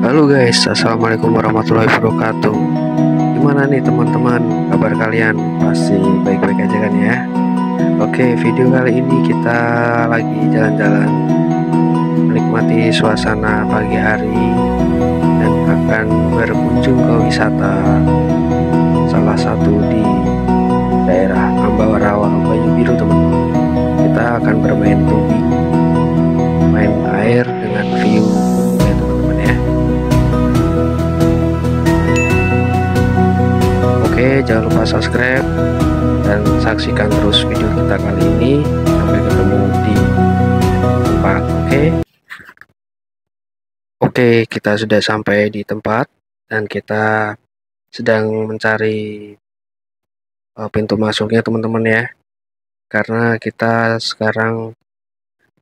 Halo guys, assalamualaikum warahmatullahi wabarakatuh. Gimana nih teman-teman, kabar kalian? Pasti baik-baik aja kan ya. Oke, video kali ini kita lagi jalan-jalan, menikmati suasana pagi hari, dan akan berkunjung ke wisata salah satu di daerah Ambarawa, Banyu Biru teman-teman. Kita akan bermain tubing, main air dengan view ya teman-teman ya. Oke, jangan lupa subscribe dan saksikan terus video kita kali ini. Sampai ketemu di tempat. Oke, kita sudah sampai di tempat dan kita sedang mencari pintu masuknya teman-teman ya. Karena kita sekarang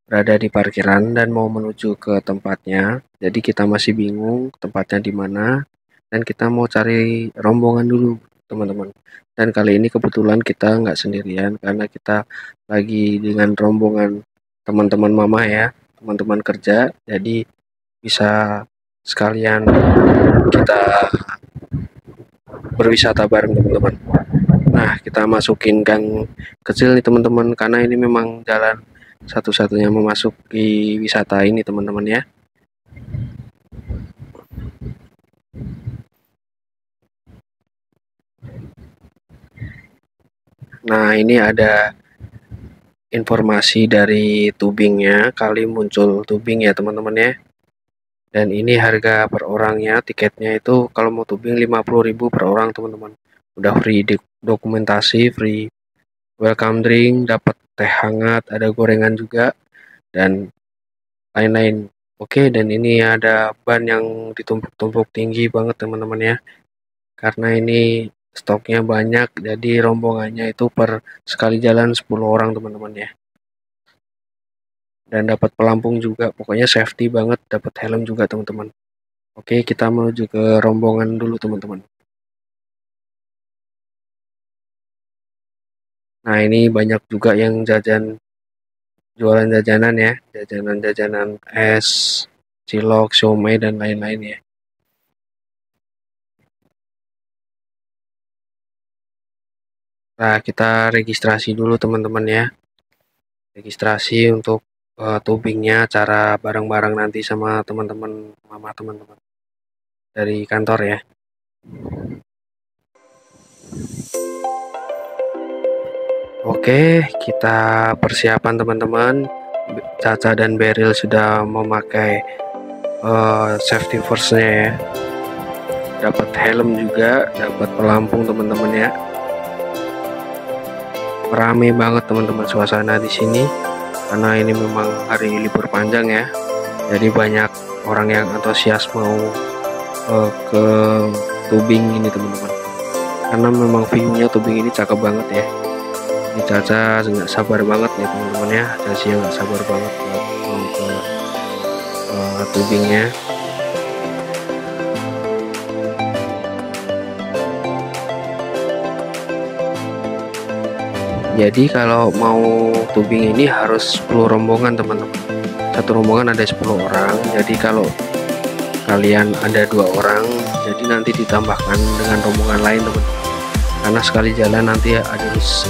berada di parkiran dan mau menuju ke tempatnya. Jadi kita masih bingung tempatnya di mana dan kita mau cari rombongan dulu teman-teman. Dan kali ini kebetulan kita nggak sendirian karena kita lagi dengan rombongan teman-teman mama ya, teman-teman kerja. Jadi bisa sekalian kita berwisata bareng teman-teman. Nah, kita masukin gang kecil nih teman-teman karena ini memang jalan satu-satunya memasuki wisata ini teman-teman ya. Nah, ini ada informasi dari tubingnya, kali muncul tubing ya teman-teman ya. Dan ini harga per orangnya, tiketnya itu kalau mau tubing 50.000 per orang teman-teman. Udah free dokumentasi, free welcome drink, dapat teh hangat, ada gorengan juga dan lain-lain. Oke, dan ini ada ban yang ditumpuk-tumpuk tinggi banget teman-teman ya. Karena ini stoknya banyak, jadi rombongannya itu per sekali jalan 10 orang teman-teman ya. Dan dapat pelampung juga, pokoknya safety banget, dapat helm juga teman-teman. Oke, kita menuju ke rombongan dulu teman-teman. Nah, ini banyak juga yang jualan jajanan ya, jajanan es, cilok, siomay dan lain-lain ya. Nah, kita registrasi dulu teman-teman ya. Registrasi untuk tubingnya, cara bareng-bareng nanti sama teman-teman mama teman-teman dari kantor ya. Oke, kita persiapan teman-teman. Caca dan Beryl sudah memakai safety first-nya ya. Dapat helm juga, dapat pelampung teman-teman ya. Rame banget teman-teman suasana di sini karena ini memang hari libur panjang ya. Jadi banyak orang yang antusias mau ke tubing ini teman-teman. Karena memang view-nya tubing ini cakep banget ya. Ini Caca nggak sabar banget ya teman-teman ya. Caca nggak sabar banget mau ke tubingnya. Jadi kalau mau tubing ini harus 10 rombongan teman-teman. Satu rombongan ada 10 orang. Jadi kalau kalian ada 2 orang, jadi nanti ditambahkan dengan rombongan lain teman-teman. Karena sekali jalan nanti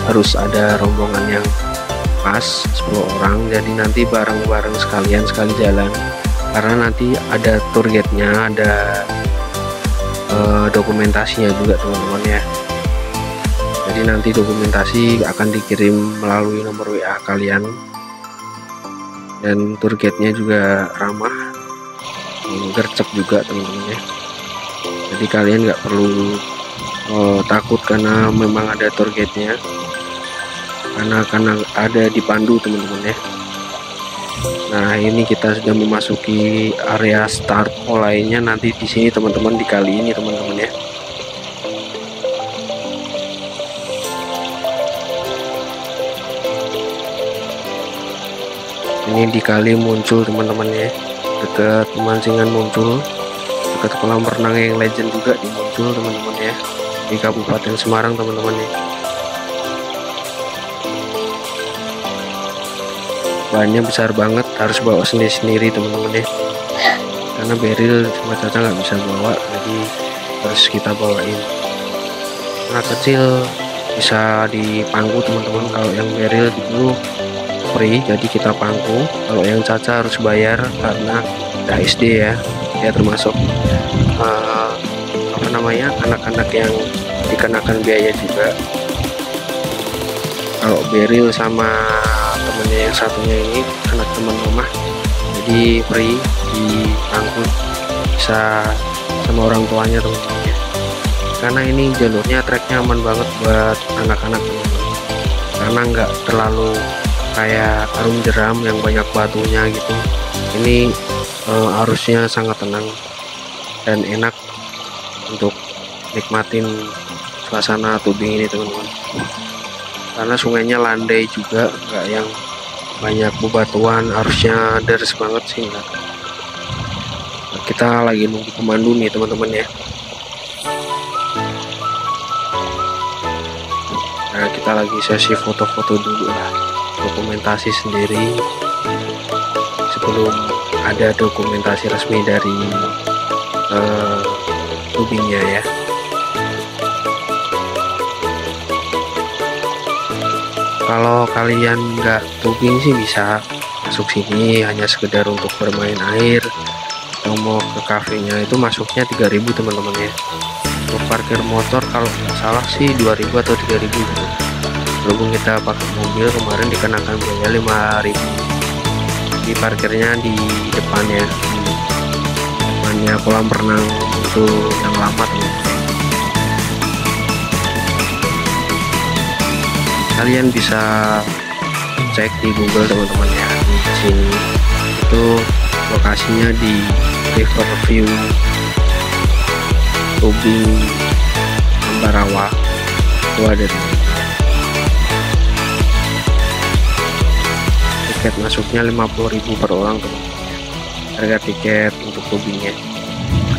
harus ada rombongan yang pas 10 orang. Jadi nanti bareng-bareng sekalian sekali jalan. Karena nanti ada tour guide-nya, ada dokumentasinya juga teman-teman ya. Jadi nanti dokumentasi akan dikirim melalui nomor WA kalian dan tour guide-nya juga ramah, gercep juga teman-teman ya. Jadi kalian nggak perlu takut karena memang ada tour guide-nya, karena ada dipandu teman-teman ya. Nah, ini kita sudah memasuki area start mulainya nanti di sini teman-teman, di kali ini teman-teman ya. Ini di kali muncul teman-teman ya, dekat pemancingan muncul, dekat kolam renang yang legend juga muncul teman-teman ya, di Kabupaten Semarang teman-teman ya. Bannya besar banget, harus bawa sendiri-sendiri teman-teman ya. karena Beril cuma Caca nggak bisa bawa, jadi harus kita bawain. Anak kecil bisa dipangku teman-teman, kalau yang Beril dulu free jadi kita pangku, kalau yang Caca harus bayar karena udah SD ya, dia termasuk anak-anak yang dikenakan biaya juga. Kalau Beril sama temennya yang satunya ini anak teman rumah, jadi free dipangku, bisa sama orang tuanya teman-teman ya. Karena ini jalurnya treknya aman banget buat anak-anak teman-teman, karena nggak terlalu kayak Arung Jeram yang banyak batunya gitu. Ini arusnya sangat tenang dan enak untuk nikmatin suasana tubing ini teman-teman, karena sungainya landai juga, nggak yang banyak bebatuan, arusnya deres banget sih enggak. Kita lagi nunggu pemandu nih teman-teman ya. Nah, kita lagi sesi foto-foto dulu lah, dokumentasi sendiri sebelum ada dokumentasi resmi dari tubingnya ya. Kalau kalian nggak tubing sih bisa masuk sini hanya sekedar untuk bermain air, atau mau ke kafenya itu masuknya 3.000 teman-teman ya. Untuk parkir motor kalau nggak salah sih 2.000 atau 3.000 gitu. Berhubung kita pakai mobil kemarin dikenakan biaya 5.000. Di parkirnya di depannya, depannya kolam renang untuk yang lama teman-teman. Kalian bisa cek di Google teman-teman ya, di sini itu lokasinya di Riverview tubing Ambarawa itu ada teman-teman. Tiket masuknya 50.000 per orang teman-teman, harga tiket untuk tubingnya.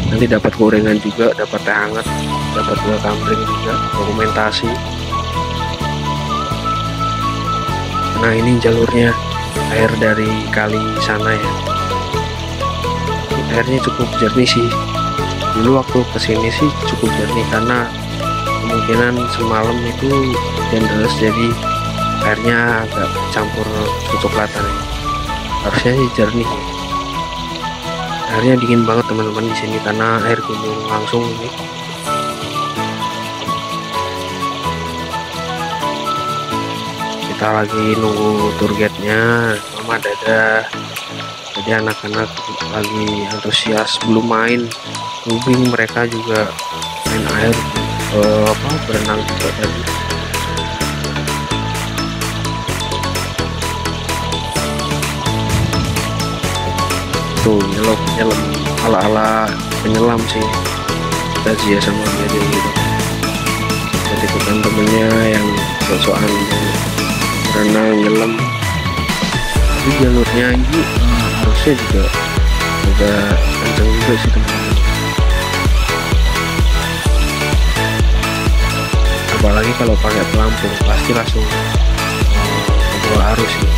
Nanti dapat gorengan juga, dapat teh hangat, dapat 2 tumbler juga, dokumentasi. Nah, ini jalurnya air dari kali sana ya. Airnya cukup jernih sih. Dulu waktu kesini sih cukup jernih, karena kemungkinan semalam itu hujan deras, jadi airnya agak campur kecoklatan ya. Harusnya sih jernih ya. Airnya dingin banget teman-teman di sini karena air gunung langsung ini. Kita lagi nunggu tour guide-nya, Mama Dada. Jadi anak-anak lagi antusias, belum main tubing, mereka juga main air, berenang juga tadi. Tuh nyelam ala-ala penyelam sih, kita Zia sama dia gitu. Jadi teman-temannya yang sok-sokan renang nyelam. Tapi jalurnya ini harusnya juga agak kencang juga sih teman-teman, apalagi kalau pakai pelampung pasti langsung kebawa arus sih.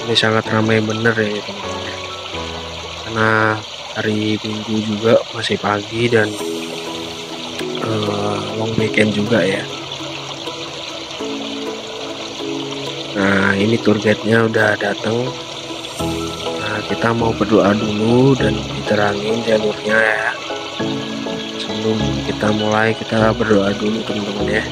Ini sangat ramai bener ya teman-teman, karena hari Minggu juga masih pagi dan long weekend juga ya. Nah, ini tour guide-nya udah datang. Nah, kita mau berdoa dulu dan diterangin jalurnya ya. Sebelum kita mulai, kita berdoa dulu teman-teman ya.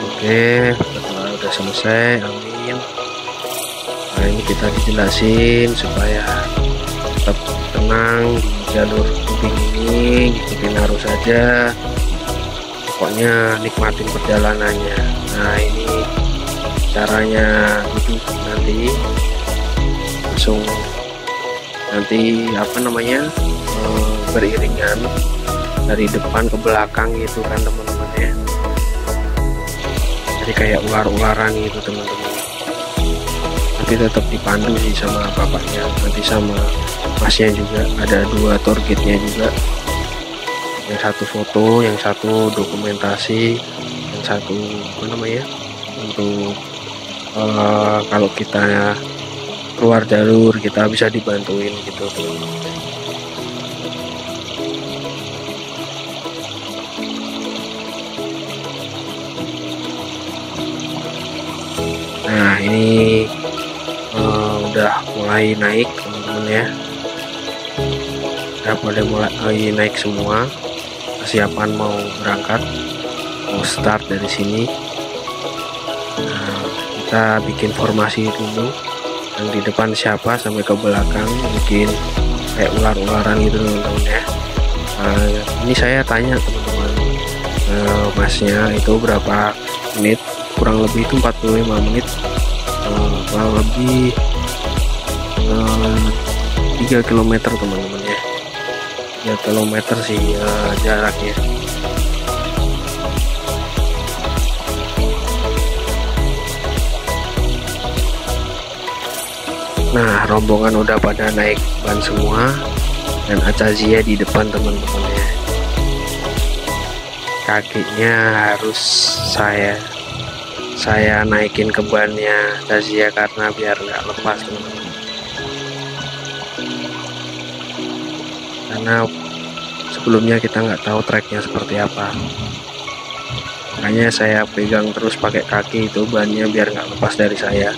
Oke, berdoa udah selesai, amin. Nah, ini kita dijelasin supaya tetap tenang di jalur tubing ini, ikutin arus saja, pokoknya nikmatin perjalanannya. Nah, ini caranya duduk nanti langsung beriringan dari depan ke belakang gitu kan teman-teman ya. Jadi kayak ular-ularan gitu teman-teman. Tapi tetap dipandu sih sama bapaknya, nanti sama masnya juga. Ada 2 tour guide-nya juga, yang satu foto, yang satu dokumentasi, satu apa namanya untuk kalau kita keluar jalur kita bisa dibantuin gitu. Nah ini udah mulai naik teman-teman ya, udah mulai naik semua, persiapan mau berangkat, mau start dari sini. Nah, kita bikin formasi dulu, yang di depan siapa sampai ke belakang, bikin kayak ular-ularan gitu teman-teman ya. Ini saya tanya teman-teman, masnya itu berapa menit, kurang lebih itu 45 menit, kurang lebih 3 km teman-teman ya, 3 km sih jaraknya. Nah rombongan udah pada naik ban semua dan Atazia di depan teman-teman ya. Kakinya harus saya naikin ke bannya Atazia karena biar nggak lepas teman-teman. Karena sebelumnya kita nggak tahu treknya seperti apa, makanya saya pegang terus pakai kaki itu bannya biar nggak lepas dari saya.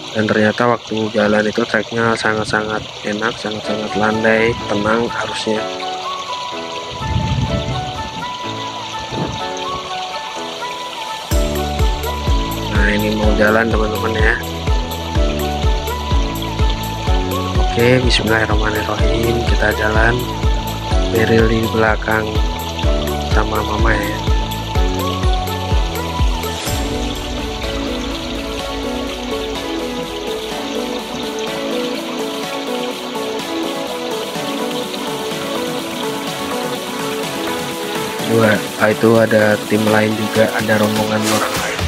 Dan ternyata waktu jalan itu treknya sangat-sangat enak, sangat-sangat landai, tenang harusnya. Nah ini mau jalan teman-teman ya. Oke, bismillahirrahmanirrahim, kita jalan. Beril di belakang sama mama ya. Itu ada tim lain juga, ada rombongan orang lain.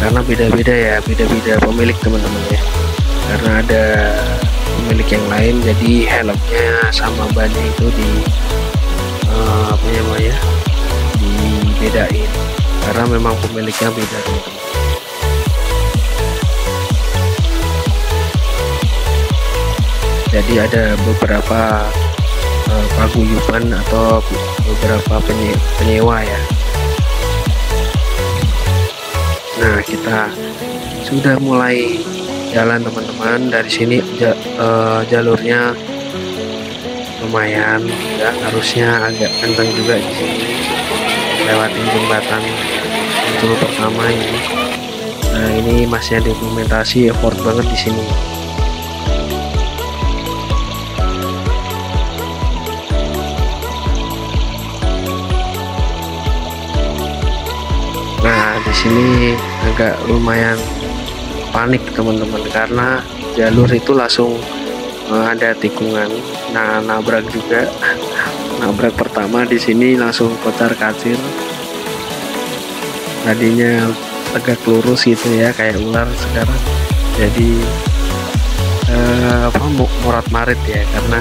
Karena beda-beda ya, beda-beda pemilik teman-teman ya. Karena ada pemilik yang lain, jadi helmnya sama bannya itu apa namanya dibedain. Karena memang pemiliknya beda teman-teman. Jadi ada beberapa paguyuban atau beberapa penyewa ya. Nah kita sudah mulai jalan teman-teman. Dari sini jalurnya lumayan ya, harusnya agak kencang juga di sini, lewatin jembatan itu pertama ini. Nah ini masnya dokumentasi effort banget di sini. Di sini agak lumayan panik teman-teman karena jalur itu langsung ada tikungan. Nah nabrak juga, nabrak pertama di sini langsung kocar kacir. Tadinya tegak lurus gitu ya kayak ular, sekarang jadi morat marit ya, karena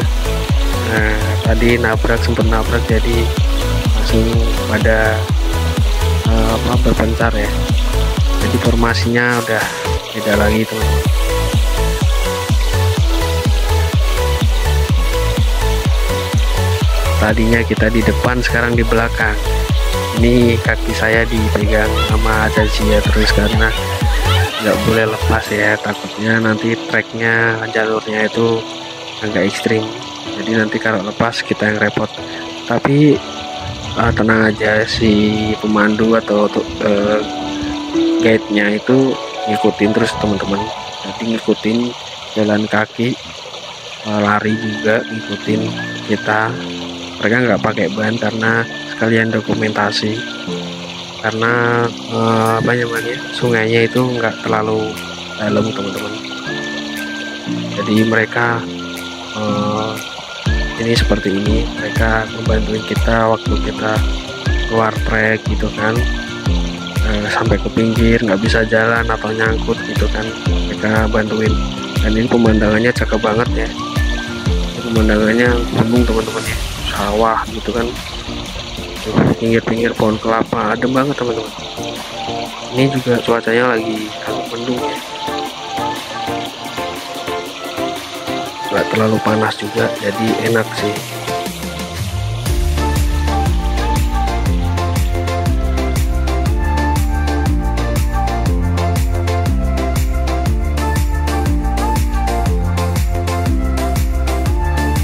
tadi sempat nabrak jadi langsung pada berpencar ya. Jadi formasinya udah beda lagi teman-teman. Tadinya kita di depan, sekarang di belakang. Ini kaki saya dipegang sama Atazia terus karena nggak boleh lepas ya, takutnya nanti treknya, jalurnya itu agak ekstrim, jadi nanti kalau lepas kita yang repot. Tapi tenang aja, si pemandu atau guide-nya itu ngikutin terus teman-teman. Jadi ngikutin jalan kaki, lari juga ngikutin kita. Mereka nggak pakai ban karena sekalian dokumentasi, karena sungainya itu nggak terlalu dalam teman-teman. Jadi mereka ini seperti ini, mereka membantuin kita waktu kita keluar trek gitu kan, sampai ke pinggir nggak bisa jalan atau nyangkut gitu kan, mereka bantuin. Dan ini pemandangannya cakep banget ya, pemandangannya gunung teman-teman ya, sawah gitu kan. Tuh. pinggir-pinggir pohon kelapa, adem banget teman-teman. Ini juga cuacanya lagi agak mendung ya, nggak terlalu panas juga, jadi enak sih.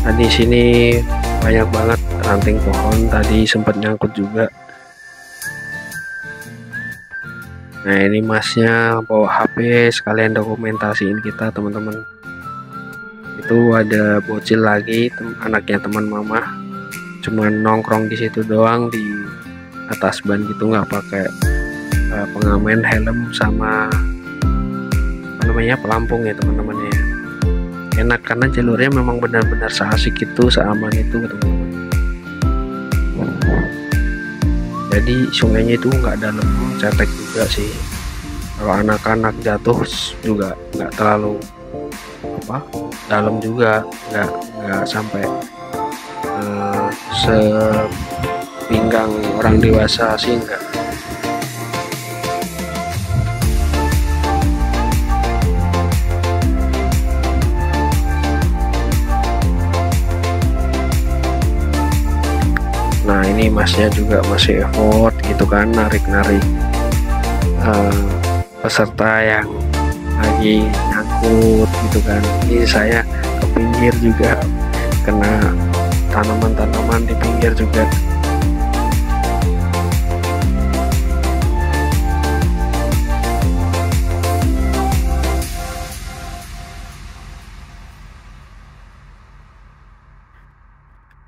Nah, di sini banyak banget ranting pohon, tadi sempat nyangkut juga. Nah, ini masnya bawa HP sekalian dokumentasiin kita teman-teman. Itu ada bocil lagi, anaknya teman mama, cuman nongkrong di situ doang di atas ban gitu, nggak pakai pengamen, helm sama apa namanya pelampung ya teman-teman ya. Enak karena jalurnya memang benar-benar seasik itu, seaman itu teman-teman. Jadi sungainya itu nggak dalam, cetek juga sih. Kalau anak-anak jatuh juga nggak terlalu dalam juga, nggak sampai sepinggang orang dewasa sih enggak. Nah, ini masnya juga masih effort gitu kan, narik-narik peserta yang lagi nyangkut gitu kan. Ini saya ke pinggir juga, kena tanaman-tanaman di pinggir juga.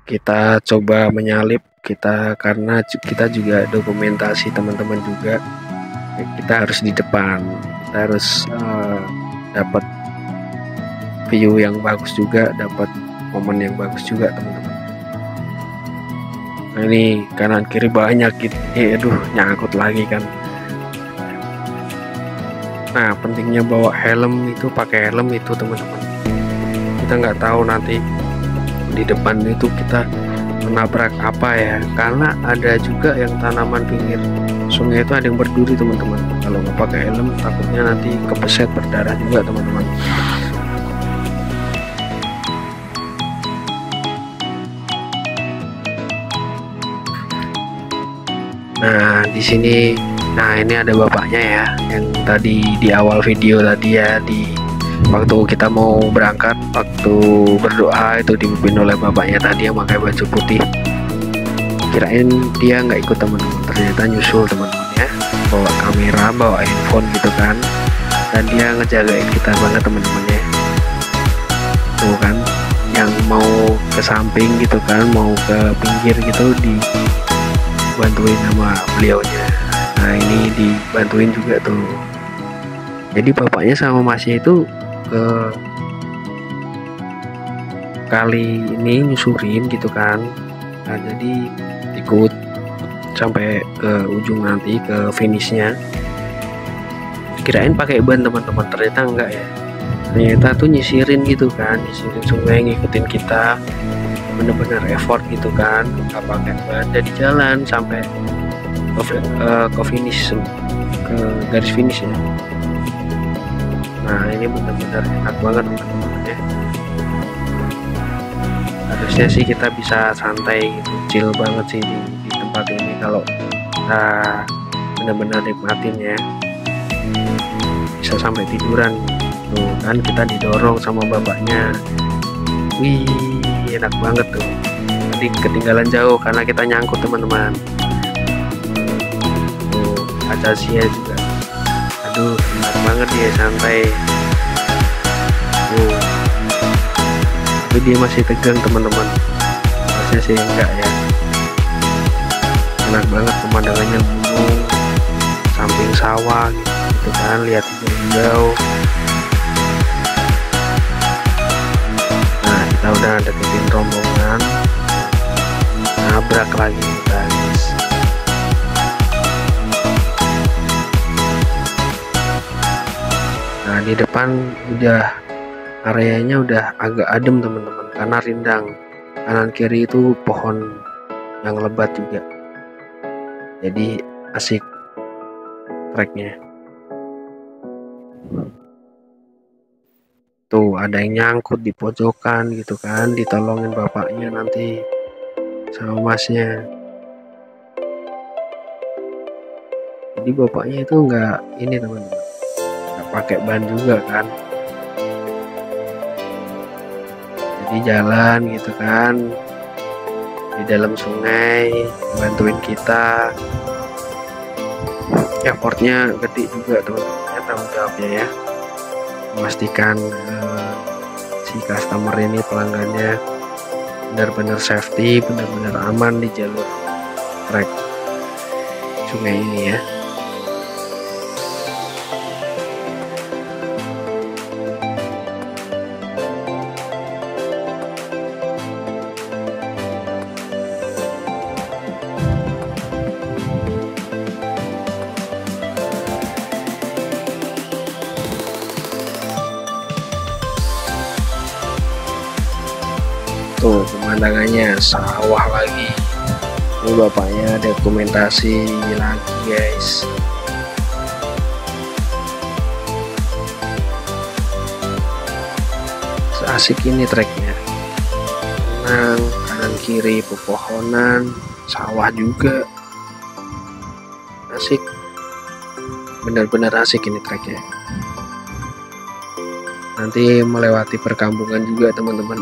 Kita coba menyalip karena kita juga dokumentasi teman-teman juga, kita harus di depan, kita harus dapat view yang bagus juga, dapat momen yang bagus juga teman-teman. Nah, ini kanan kiri banyak gitu, aduh nyangkut lagi kan. Nah, pentingnya bawa helm itu, pakai helm itu teman-teman. Kita nggak tahu nanti di depan itu kita menabrak apa ya, karena ada juga yang tanaman pinggir sungai itu ada yang berduri teman-teman. Kalau nggak pakai helm takutnya nanti kepeset, berdarah juga teman-teman. Nah, di sini, nah ini ada bapaknya ya, yang tadi di awal video tadi ya, di waktu kita mau berangkat, waktu berdoa itu dipimpin oleh bapaknya tadi yang pakai baju putih. Kirain dia nggak ikut teman-teman, ternyata nyusul teman-teman ya, bawa kamera, bawa handphone gitu kan, dan dia ngejagain kita banget teman-teman ya. Tuh kan, yang mau ke samping gitu kan, mau ke pinggir gitu dibantuin sama beliaunya. Nah, ini dibantuin juga tuh. Jadi bapaknya sama masnya itu ke kali ini nyusurin gitu kan. Nah, jadi ikut sampai ke ujung nanti, ke finishnya. Kirain pakai ban teman-teman, ternyata enggak ya. Ternyata tuh nyisirin gitu kan, nyisirin sungai, ngikutin kita, bener-bener effort gitu kan, nggak pakai ban, jadi jalan sampai ke finish, ke garis finish ya. Nah, ini benar-benar enak banget teman-teman ya. Harusnya sih kita bisa santai gitu, chill banget sih di tempat ini kalau kita benar-benar nikmatin ya. Bisa sampai tiduran tuh kan, kita didorong sama bapaknya. Wih, enak banget tuh. Tadi ketinggalan jauh karena kita nyangkut teman-teman. Tuh, acacia juga. Aduh, enak banget dia, santai. Tapi dia masih tegang teman-teman. Harusnya sih enggak ya. Enak banget pemandangannya, gunung, samping sawah gitu kan, lihat hijau-hijau. Nah, kita udah deketin rombongan, nabrak lagi guys. Nah, di depan udah areanya udah agak adem teman-teman, karena rindang. Kanan kiri itu pohon yang lebat juga. jadi asik treknya. Tuh ada yang nyangkut di pojokan gitu kan, ditolongin bapaknya nanti sama masnya. Jadi bapaknya itu nggak ini teman-teman, nggak pakai ban juga kan, jadi jalan gitu kan di dalam sungai bantuin kita. Effortnya gede juga teman-teman, tanggung jawabnya ya, memastikan si customer ini, pelanggannya benar-benar safety, benar-benar aman di jalur trek sungai ini ya. Tuh pemandangannya sawah lagi. Ini bapaknya dokumentasi lagi guys. Asik ini treknya. Tenang, kanan kiri pepohonan, sawah juga. Asik. Benar-benar asik ini treknya. Nanti melewati perkampungan juga teman-teman.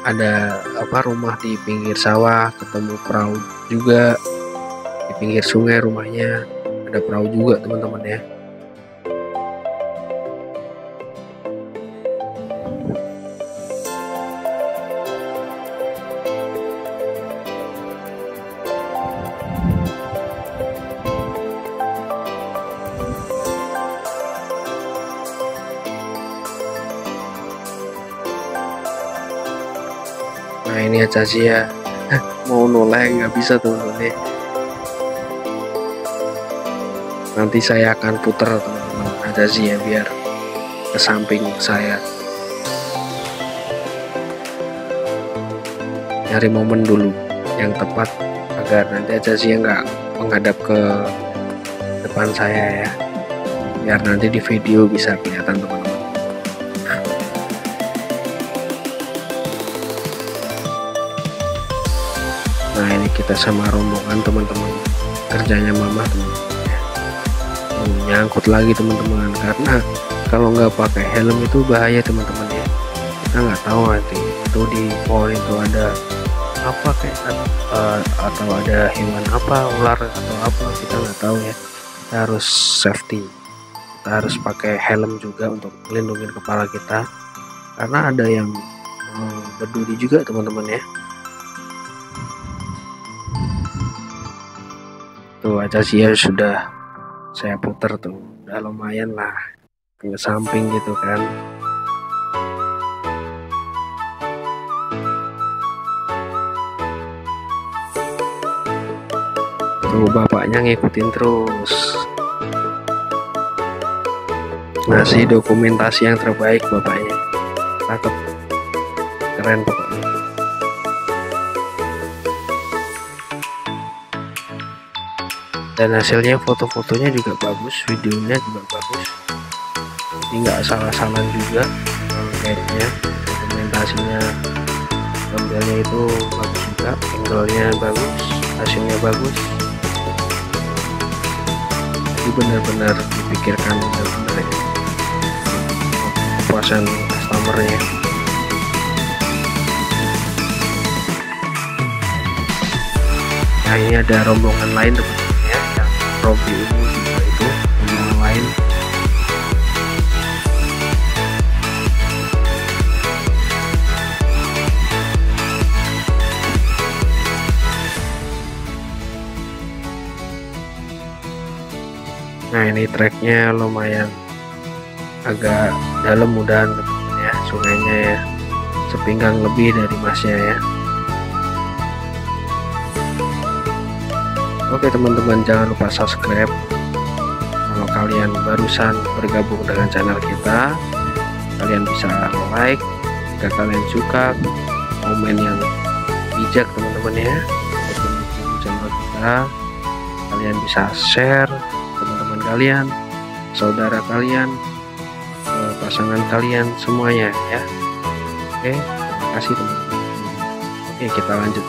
Ada rumah di pinggir sawah, ketemu perahu juga di pinggir sungai, rumahnya ada perahu juga teman-teman ya. Nah ini aja sih ya, mau noleh nggak bisa teman-teman. Nanti saya akan putar teman-teman aja sih ya, biar ke samping saya. Nyari momen dulu yang tepat agar nanti aja sih nggak menghadap ke depan saya ya, biar nanti di video bisa kelihatan teman-teman. Nah ini kita sama rombongan teman-teman, kerjanya mama teman-teman ya. Nyangkut lagi teman-teman, karena kalau nggak pakai helm itu bahaya teman-teman ya. Kita nggak tahu nanti itu di pohon itu ada apa kayak atau ada hewan apa, ular atau apa, kita nggak tahu ya. Kita harus safety, kita harus pakai helm juga untuk melindungi kepala kita, karena ada yang berduri juga teman-teman ya. Tuh aja sih ya, sudah saya putar tuh, udah lumayan lah ke samping gitu kan. Tuh bapaknya ngikutin terus, ngasih dokumentasi yang terbaik bapaknya, cakep, keren pokoknya. Dan hasilnya foto-fotonya juga bagus, videonya juga bagus, jadi nggak salah-salah juga guide-nya, dokumentasinya, gambarnya itu bagus juga, angle-nya bagus, hasilnya bagus, jadi benar-benar dipikirkan, benar-benar ya, kepuasan customer-nya. Nah ini ada rombongan lain teman-teman, Robi ini juga itu yang lain. Nah ini treknya lumayan agak dalam mudahan teman-teman ya, sungainya ya, sepinggang lebih dari masnya ya. Oke teman-teman, jangan lupa subscribe kalau kalian barusan bergabung dengan channel kita. Kalian bisa like jika kalian suka, komen yang bijak teman-teman ya, untuk mendukung channel kita, kalian bisa share teman-teman kalian, saudara kalian, pasangan kalian, semuanya ya. Oke, terima kasih teman-teman. Oke, kita lanjut.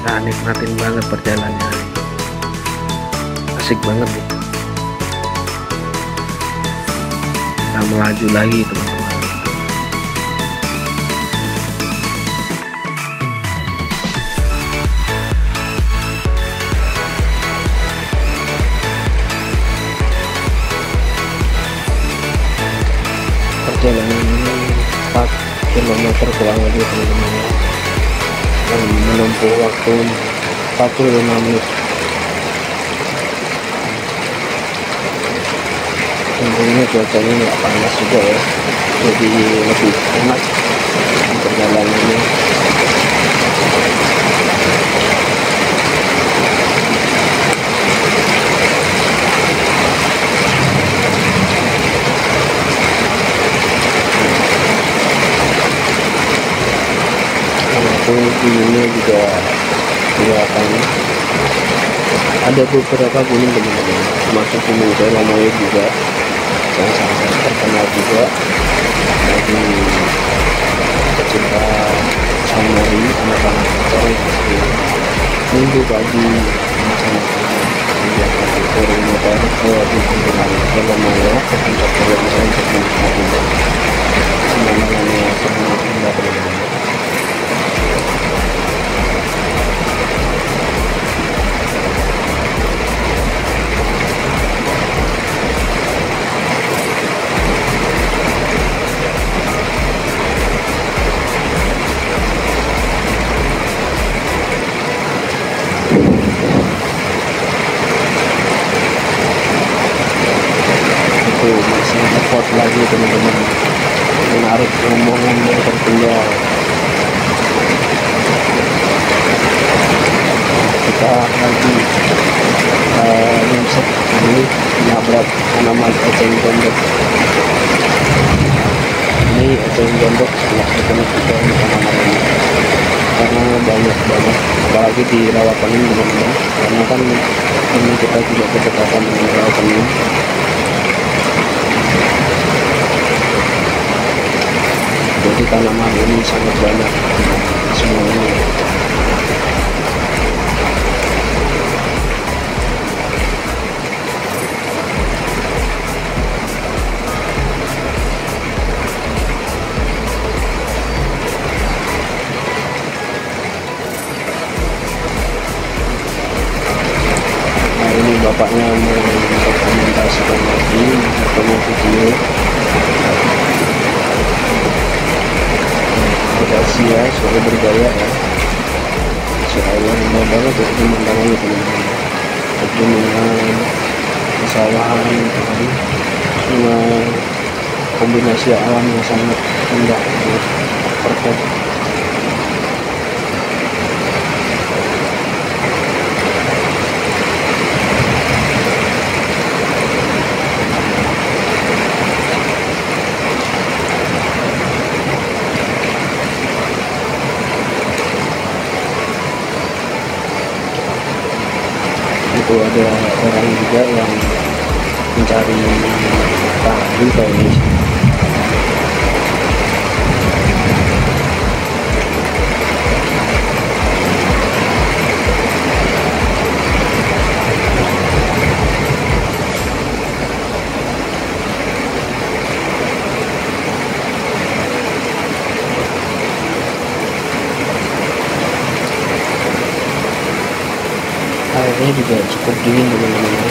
Nah, nikmatin banget perjalanannya, asik banget nih. Kita melaju lagi teman-teman. Perjalanan ini 4 km kurang lebih teman-teman ya, yang menempuh waktu 45 menit. Tentunya cuacanya nggak panas juga ya, jadi lebih enak perjalanannya. Gunungnya juga kelihatan, ada beberapa gunung teman-teman, termasuk gunung Bromo juga yang sangat terkenal juga dari pecinta Samari, anak-anak orang minggu pagi melaksanakan kegiatan touring motor ke gunung Bromo ke puncak Bromo untuk menikmati pemandangannya sangat indah teman-teman. Masih effort lagi teman-teman, menarik rombongan yang tertinggal. Kita lagi nyemset ini nabrak tanaman eceng gondok. Ini eceng gondok sangat terkenal juga di tanaman ini, karena banyak banget, apalagi di rawapening teman-teman, karena kan ini kita juga berdekatan dengan rawapening. Jadi tanaman ini sangat banyak semuanya. Nah, ini bapaknya mendokumentasikan lagi video. Sia sudah bergaya ya, soalnya indah banget ya pemandangannya teman-teman, pegunungan, pesawahan, sungai, kombinasi alam yang sangat indah, perfect. Itu ada orang juga yang mencari tali kayaknya. Airnya juga cukup dingin teman-teman,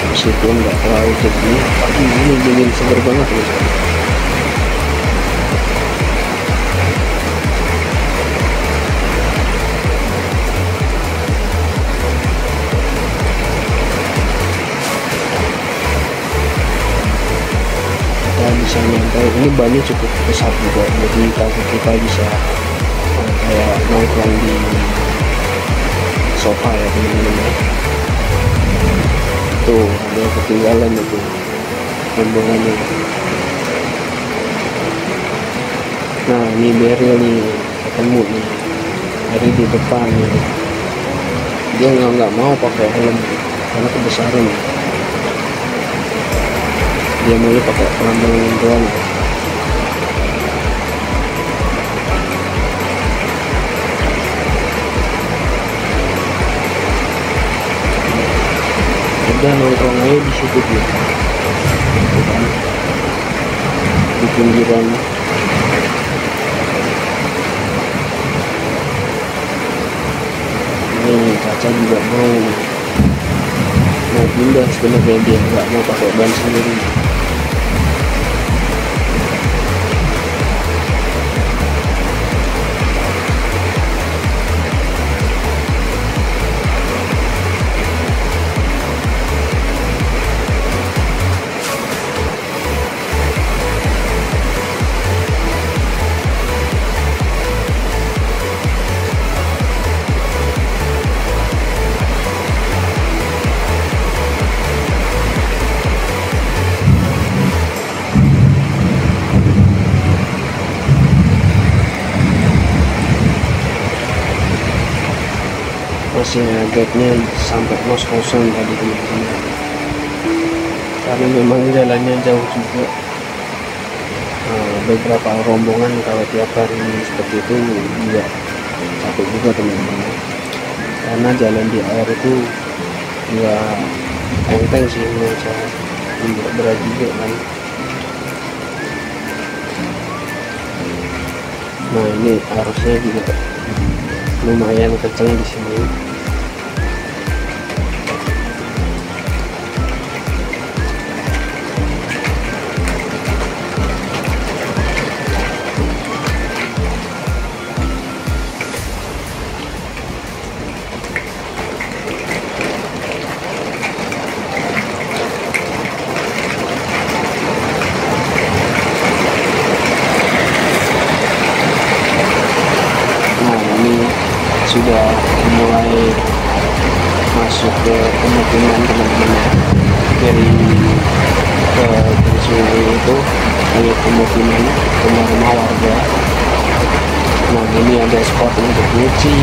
meskipun nggak terlalu dingin, tapi ini dingin seger banget guys. Kita bisa nyantai, ini banyak cukup besar juga, jadi kaki kita bisa kayak nongkrong di sofa ya teman-teman ya. Tuh ada ketinggalan itu rombongannya. Nah ini Beryl nih ketemu nih dari di depan nih. Dia nggak mau pakai helm karena kebesaran. Dia mau pakai pelan-pelan doang. Udah nongkrong aja di situ dia, di pinggiran. Ini Caca juga mau pindah sebenarnya, dia nggak mau pakai ban sendiri. Masih agaknya sampai ngos-ngosan tadi teman-teman, karena memang jalannya jauh juga. Beberapa rombongan kalau tiap hari seperti itu juga capek juga teman-teman, karena jalan di air itu nggak enteng sih menurut saya, juga berat juga kan. Nah ini arusnya juga lumayan kencang di sini. Sudah mulai masuk ke pemukiman teman-teman ya, dari ke sungai itu dari pemukiman rumah-rumah warga. Nah ini ada spot untuk nyuci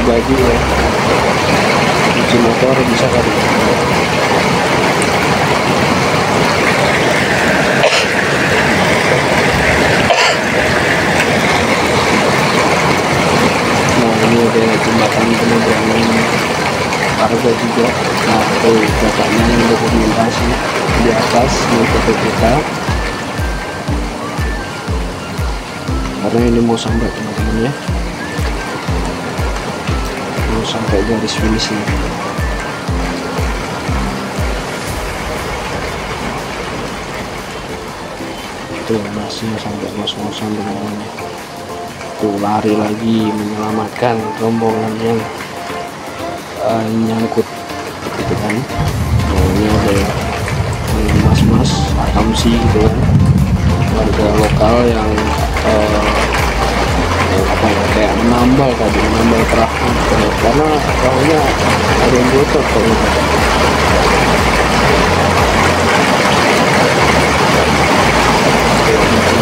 baju ya, cuci motor bisa kali. Ini ada jembatan penyeberangan warga juga. Nah tuh bapaknya yang dokumentasi di atas mengikuti kita, karena ini mau sampai teman-teman ya, mau sampai garis finish nih. Tuh masih sampai ngos-ngosan teman-teman. Tuh lari lagi menyelamatkan rombongan yang nyangkut gitu kan. Nah ini ada mas-mas akamsi gitu kan, warga lokal yang apa ya, kayak menambal perahu karena perahunya ada yang bocor kalau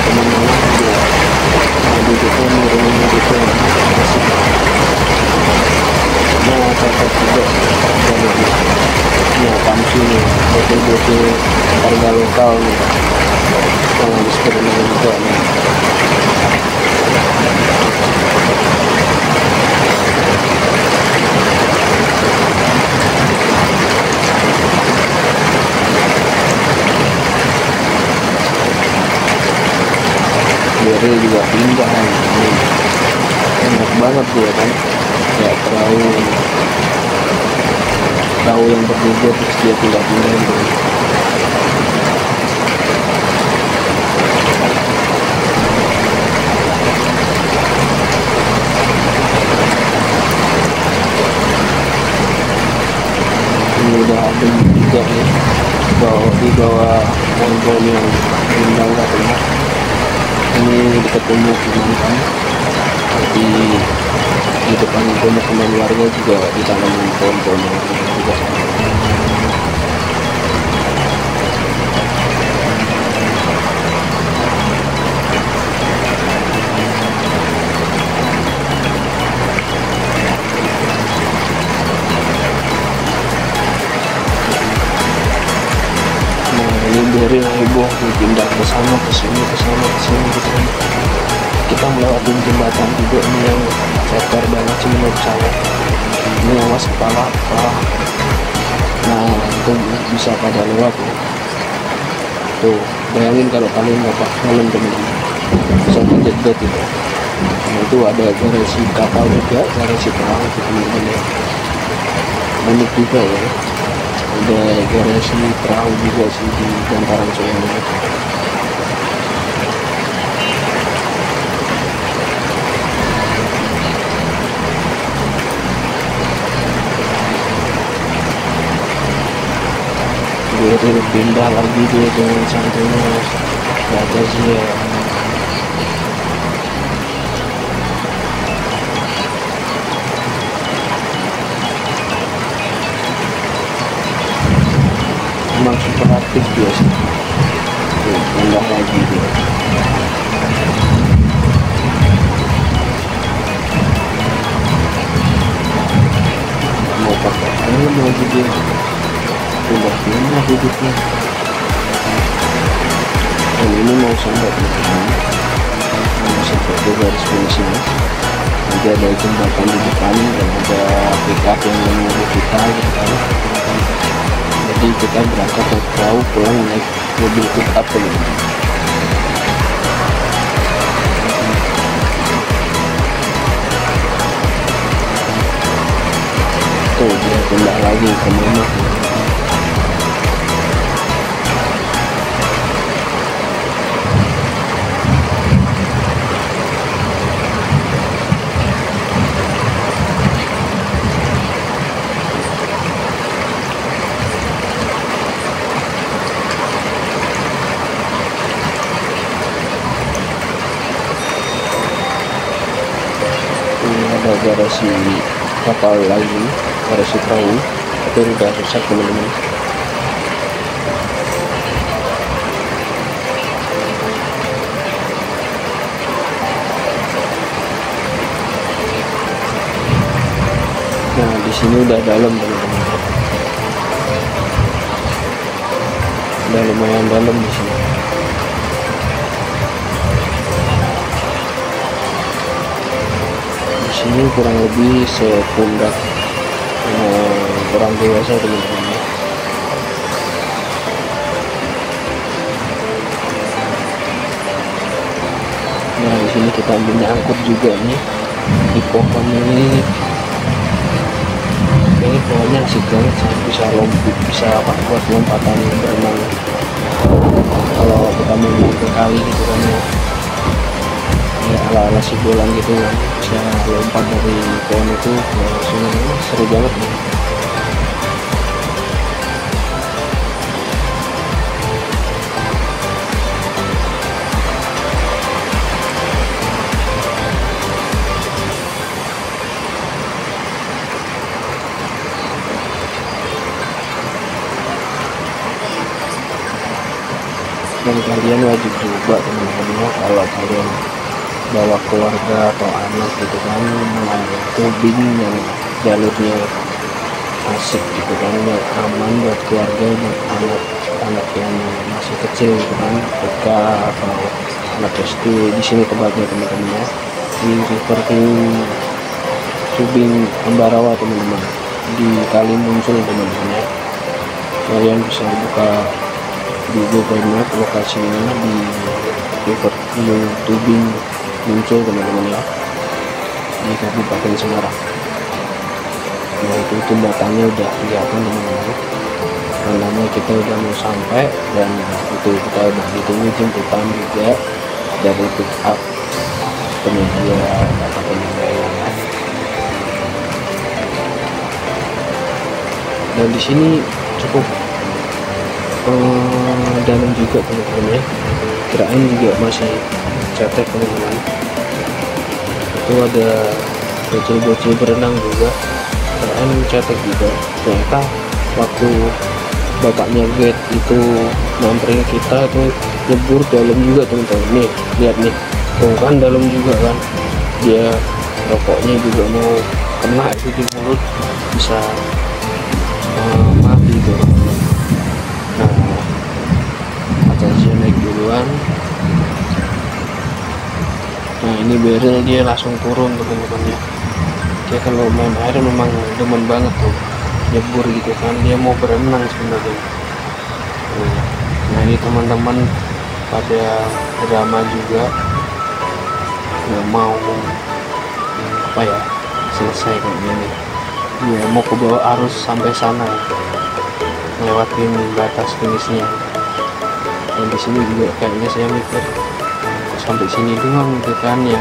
teman-teman juga duduknya nurun gitu ya, asik. Nah cocok juga jadi ya kamsi nih, betul-betul warga lokal nih yang habis berenang juga nih. Beryl juga pindah nih, enak banget dia kan, kayak perahu yang berdua terus dia pindah-pindah gitu. Ini udah adem juga nih, di bawah pohon yang rindang katanya. Ini dekat pemukiman kan. Di depan pemukiman warga juga ditanam pohon-pohon juga. Ini dari heboh pindah ke sana ke sini ke sana ke sini ke sini. Kita melewati jembatan juga ini yang ceper banget sih menurut saya. Ini awas kepala. Nah itu bisa pada lewat ya. Tuh bayangin kalau kalian nggak pakai helm teman-teman, bisa terjedet itu. Nah itu ada garasi kapal juga, garasi perang teman-teman ya. Unik juga ya. Ada garasi perahu juga sih di bantaran sungai ini. Dia pindah lagi dia dengan santainya, baca sih ya. Emang super aktif dia sih. Pindah lagi dia. Mau pakai helm lagi dia. Pindah hidupnya. Dan ini mau sampai ke garis finishnya. Nanti ada jembatan di depan dan ada pickup yang menunggu kita gitu kan. Jadi kita berangkat naik perahu, pulang naik mobil pickup teman-teman. Tuh dia pindah lagi ke mana? Ada garasi kapal lagi, garasi perahu, tapi udah rusak teman-teman. Nah di sini udah dalam teman-teman, udah lumayan dalam di sini. Ini kurang lebih sepundak orang dewasa teman-teman. Nah di sini kita menyangkut juga nih di pohon ini. Ini pohonnya asik banget sih, bisa lompat, bisa apa buat lompatan berenang. Kalau kita mau ke kali gitu kan ya. Ala-ala si bolang gitu kan, bisa lompat dari pohon itu ke sungai. Seru banget nih. Dan kalian wajib coba teman-teman kalau kalian bawa keluarga atau anak gitu kan, main tubing yang jalurnya asik gitu kan, yang aman buat keluarga, buat anak-anak yang masih kecil gitu kan, TK atau anak SD. Di sini tempatnya teman-teman ya, di river tubing Ambarawa teman-teman, di Kali Muncul teman-teman ya. Kalian bisa buka di Google Map lokasinya di river tubing Muncul teman-teman ya, di Kabupaten Semarang. Nah itu jembatannya udah kelihatan teman-teman, tandanya kita udah mau sampai, dan itu kita udah ditunggu jemputan juga dari pick up penyedia atau penyedia. Dan di sini cukup dalam juga teman-teman ya, kirain juga masih cetek teman-teman. itu ada bocil-bocil berenang juga, keren cetek juga. Ternyata waktu bapaknya guide itu nyamperin kita itu nyebur dalam juga teman-teman. Nih lihat nih, tuh kan dalam juga kan, dia rokoknya juga mau kena itu di mulut, bisa mati tuh. Nah, atasnya naik duluan. Nah ini Beryl dia langsung turun teman-teman ya. Dia kalau main air memang demen banget tuh, nyebur gitu kan, dia mau berenang sebenarnya. Nah ini teman-teman pada drama juga, nggak mau apa ya, selesai kayak gini. Dia mau ke bawah arus sampai sana, ngelewatin batas finishnya. Yang di sini juga kayaknya saya mikir sampai sini doang gitu kan, yang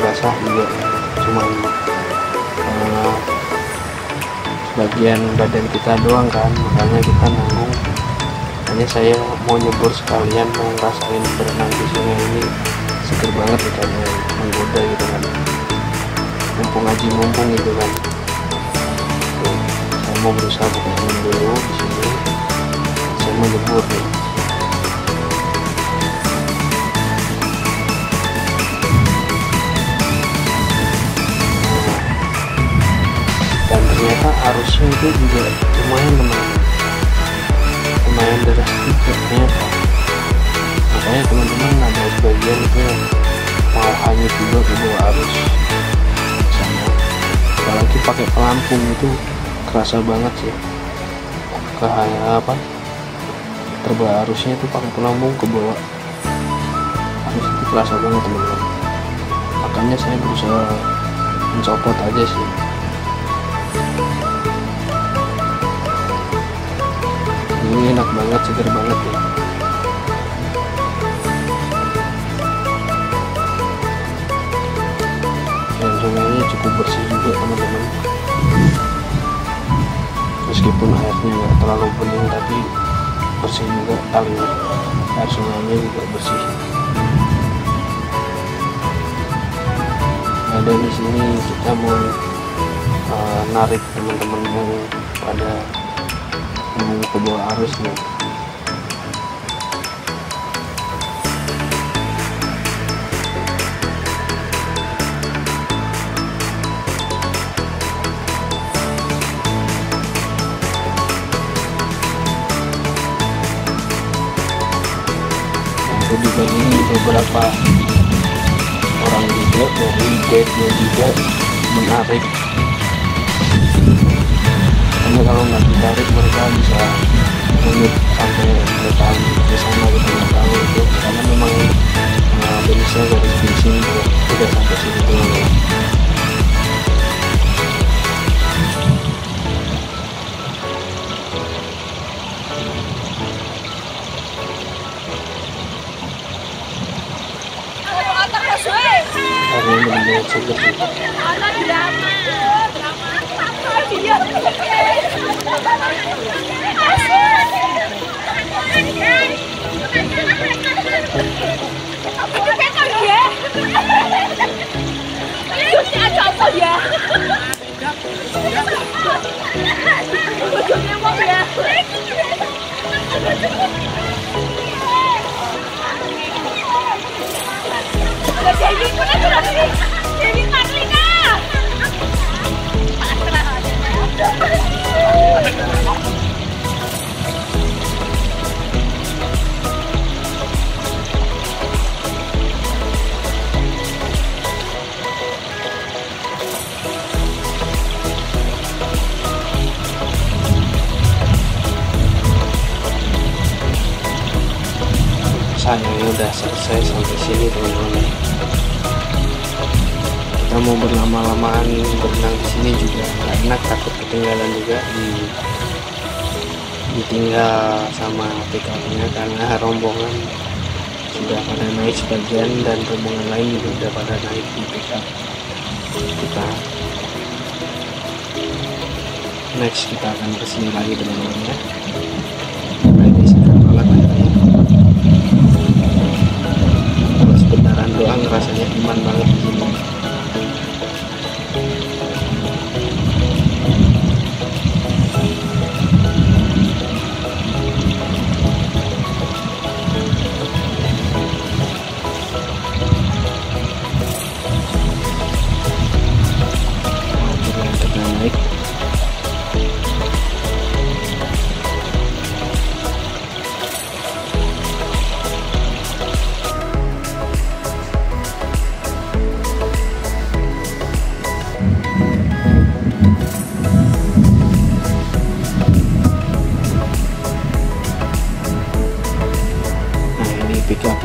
basah juga cuma bagian badan kita doang kan, makanya kita nanggung. Hanya saya mau nyebur sekalian, mau ngerasain berenang di sungai ini, seger banget ya, kayaknya menggoda gitu kan, mumpung gitu kan. Saya mau berusaha buka helm dulu di sini, saya mau nyebur nih. Dan ternyata arusnya itu juga lumayan deras juga ternyata. Makanya teman-teman ada sebagian itu yang mau hanyut juga ke bawah arus sana. Apalagi pakai pelampung itu kerasa banget sih, terbawa arusnya itu pakai pelampung ke bawah arus itu kerasa banget teman-teman. Makanya saya berusaha mencopot aja sih. Ini enak banget, segar banget ya. Dan sungainya cukup bersih juga teman-teman. Meskipun airnya nggak terlalu bening, tapi bersih juga kalinya. Air sungainya juga bersih. Nah dari sini kita mau narik teman-teman yang pada ke bawah arus nih. Nah, juga ini beberapa orang juga dari guide-nya juga menarik. Karena kalau nggak ditarik mereka bisa menyut sampai mereka ke sana gitu, nggak tahu itu, karena memang berisnya dari sini udah sampai sini dulu. Hari ini benar-benar seger sih. Rasanya udah selesai sampai sini teman-teman. Kita mau berlama-lamaan berenang di sini juga nggak enak, takut ketinggalan juga ditinggal sama pick-up-nya, karena rombongan sudah pada naik sebagian dan rombongan lain juga sudah pada naik di pick-up kita. Next kita akan kesini lagi teman-teman ya. Nah, ini segar banget airnya. Kalau sebentaran doang rasanya iman banget di sini.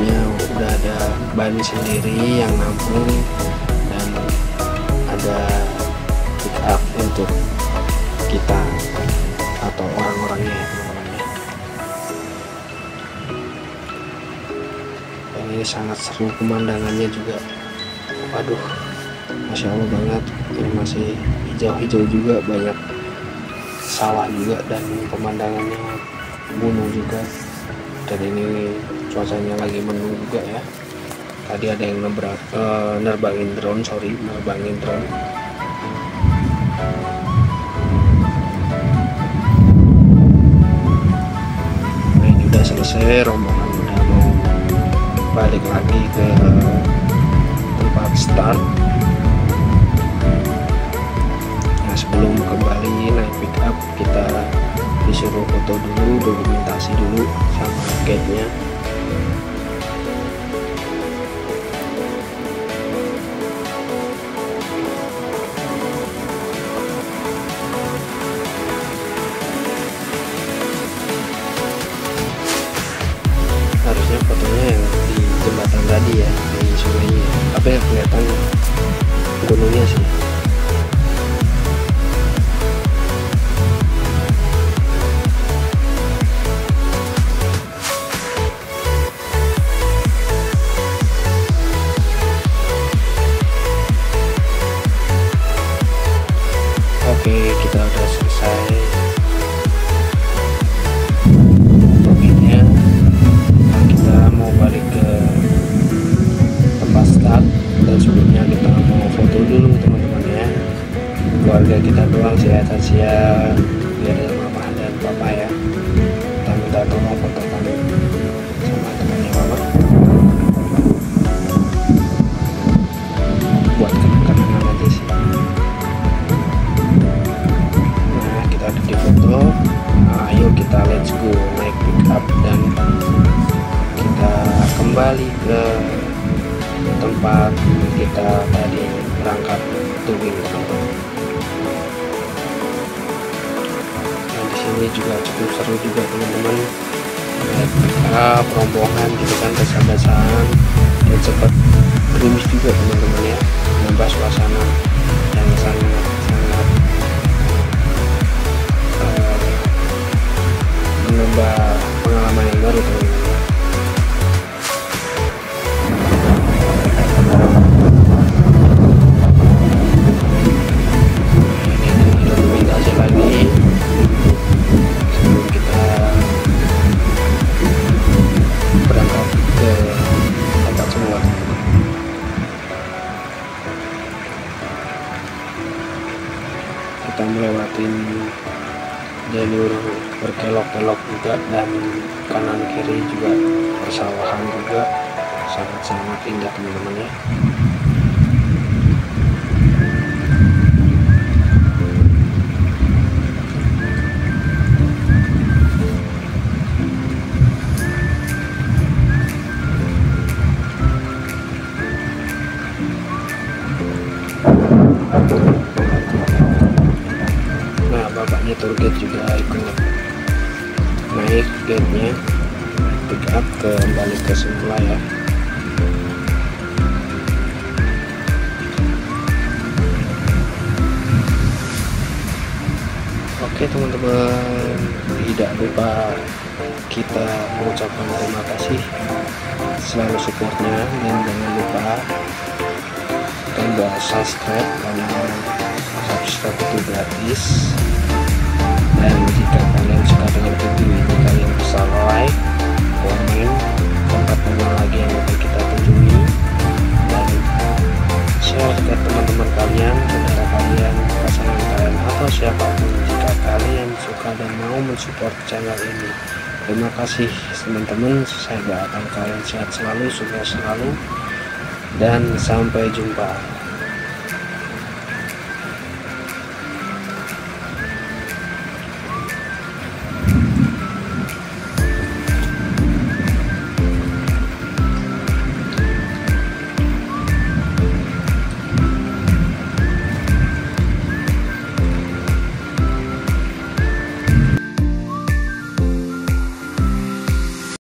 pickupnya udah ada ban sendiri yang nampung, dan ada pickup untuk kita atau orang-orangnya ya teman-teman ya. Dan ini sangat seru pemandangannya juga, waduh Masya Allah banget. Ini masih hijau-hijau juga, banyak sawah juga, dan pemandangannya gunung juga. Dan ini cuacanya lagi mendung juga ya. Tadi ada yang nerbangin drone. Nah, ini udah selesai, rombongan udah mau balik lagi ke tempat start. Nah, sebelum kembali naik pickup, kita disuruh foto dulu, dokumentasi dulu sama guide-nya. Harusnya fotonya yang di jembatan tadi ya, di sungainya, tapi yang kelihatan gunungnya sih. Oke, kita udah selesai fotonya. Nah, kita mau balik ke tempat start, dan sebelumnya kita mau foto dulu teman-teman ya. Keluarga kita doang, sehat-sehat, biar ada mama dan papa ya. Kita minta tolong fotokan sama temannya mama buat kenang-kenangan aja sih. Ada di foto. Nah, ayo kita let's go naik pickup dan kita kembali ke tempat kita tadi berangkat tubing teman-teman. Nah, di sini juga cukup seru juga teman-teman, naik pickup rombongan gitu kan, desa-desaan, dan sempat gerimis juga teman-teman ya, menambah suasana yang sangat menambah pengalaman yang baru teman-teman. Ini dokumentasi lagi sebelum kita berangkat ke tempat semula. Kita melewati jalur berkelok-kelok juga, dan kanan kiri juga persawahan juga, sangat-sangat indah teman-teman ya. Nah, bapaknya tour guide juga ikut naik gate-nya pick up kembali ke semula ya. Oke teman-teman, tidak lupa kita mengucapkan terima kasih selalu supportnya, dan jangan lupa tombol subscribe karena subscribe itu gratis. Dan jika kalian suka dengan video ini, kalian bisa like, komen, tempat-tempat lagi yang mau kita kunjungi, dan share ke teman-teman kalian, saudara kalian, pasangan kalian, atau siapapun jika kalian suka dan mau mensupport channel ini. Terima kasih teman-teman, saya doakan kalian sehat selalu, sukses selalu, dan sampai jumpa.